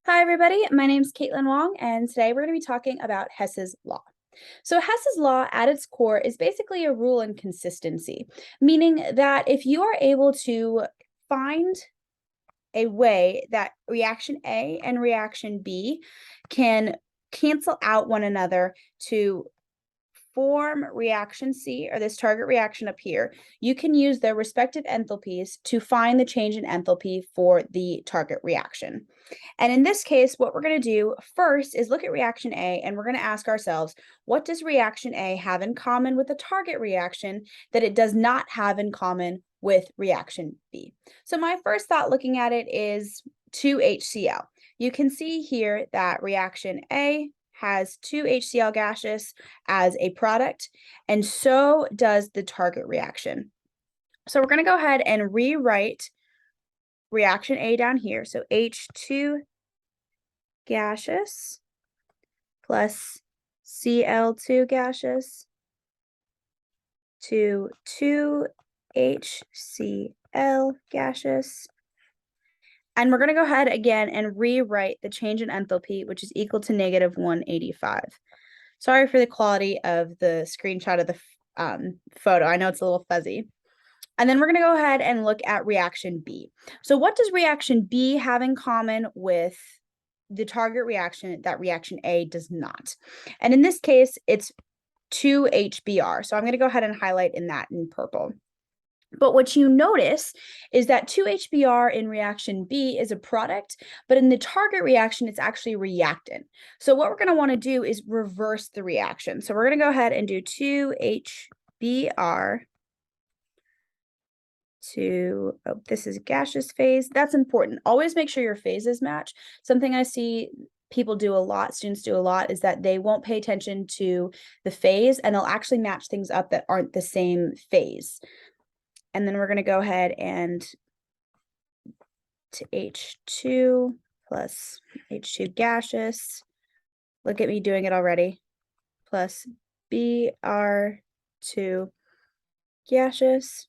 Hi, everybody. My name is Katelyn Wong, and today we're going to be talking about Hess's law. So, Hess's law at its core is basically a rule and consistency, meaning that if you are able to find a way that reaction A and reaction B can cancel out one another to form reaction C, or this target reaction up here, you can use their respective enthalpies to find the change in enthalpy for the target reaction. And in this case, what we're going to do first is look at reaction A, and we're going to ask ourselves, what does reaction A have in common with the target reaction that it does not have in common with reaction B? So my first thought looking at it is 2HCl. You can see here that reaction A has 2HCl gaseous as a product, and so does the target reaction. So we're going to go ahead and rewrite reaction A down here. So H2 gaseous plus Cl2 gaseous to 2HCl gaseous. And we're going to go ahead again and rewrite the change in enthalpy, which is equal to negative 185. Sorry for the quality of the screenshot of the photo. I know it's a little fuzzy. And then we're going to go ahead and look at reaction B. So what does reaction B have in common with the target reaction that reaction A does not? And in this case, it's 2HBr. So I'm going to go ahead and highlight in purple. But what you notice is that 2HBr in reaction B is a product, but in the target reaction, it's actually a reactant. So what we're going to want to do is reverse the reaction. So we're going to go ahead and do 2HBr to, this is gaseous phase. That's important. Always make sure your phases match. Something I see people do a lot, students do a lot, is that they won't pay attention to the phase and they'll actually match things up that aren't the same phase. And then we're going to go ahead and to H2 plus H2 gaseous. Look at me doing it already. Plus Br2 gaseous.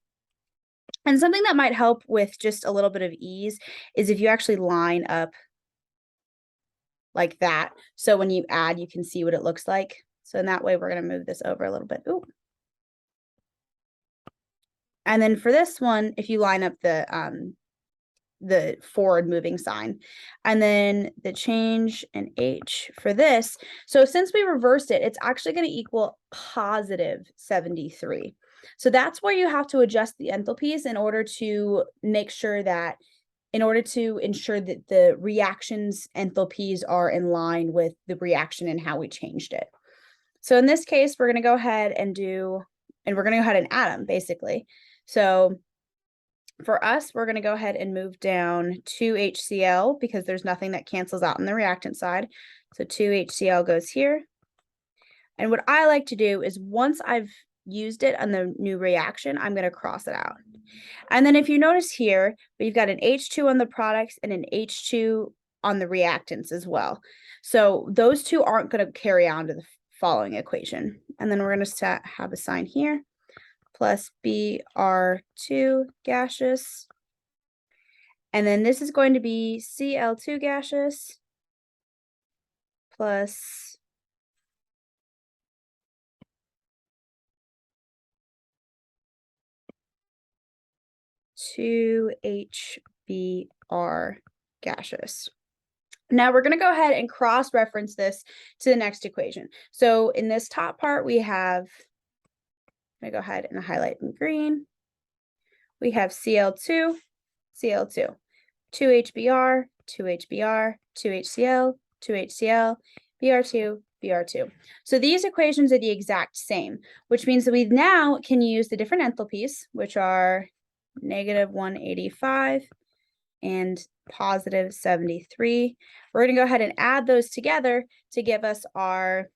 And something that might help with just a little bit of ease is if you actually line up like that. So when you add, you can see what it looks like. So in that way, we're going to move this over a little bit. Ooh. And then for this one, if you line up the forward moving sign, and then the change in H for this. So since we reversed it, it's actually going to equal positive 73. So that's where you have to adjust the enthalpies in order to make sure that, in order to ensure that the reaction's enthalpies are in line with the reaction and how we changed it. So in this case, we're going to go ahead and we're going to go ahead and add them basically. So for us, we're going to go ahead and move down 2HCl because there's nothing that cancels out on the reactant side. So 2HCl goes here. And what I like to do is once I've used it on the new reaction, I'm going to cross it out. And then if you notice here, we've got an H2 on the products and an H2 on the reactants as well. So those two aren't going to carry on to the following equation. And then we're going to have a sign here. Plus Br2 gaseous. And then this is going to be Cl2 gaseous plus HBr gaseous. Now we're going to go ahead and cross-reference this to the next equation. So in this top part, we have, I'm going to go ahead and highlight in green. We have Cl2, Cl2, 2HBr, 2HBr, 2HCl, 2HCl, Br2, Br2. So these equations are the exact same, which means that we now can use the different enthalpies, which are negative 185 and positive 73. We're going to go ahead and add those together to give us our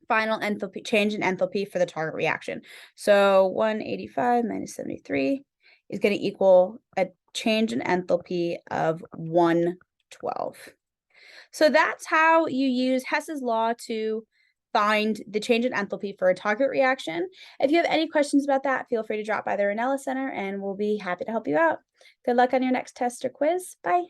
final enthalpy, change in enthalpy for the target reaction. So 185 minus 73 is going to equal a change in enthalpy of 112. So that's how you use Hess's law to find the change in enthalpy for a target reaction. If you have any questions about that, feel free to drop by the Rinella Center and we'll be happy to help you out. Good luck on your next test or quiz. Bye.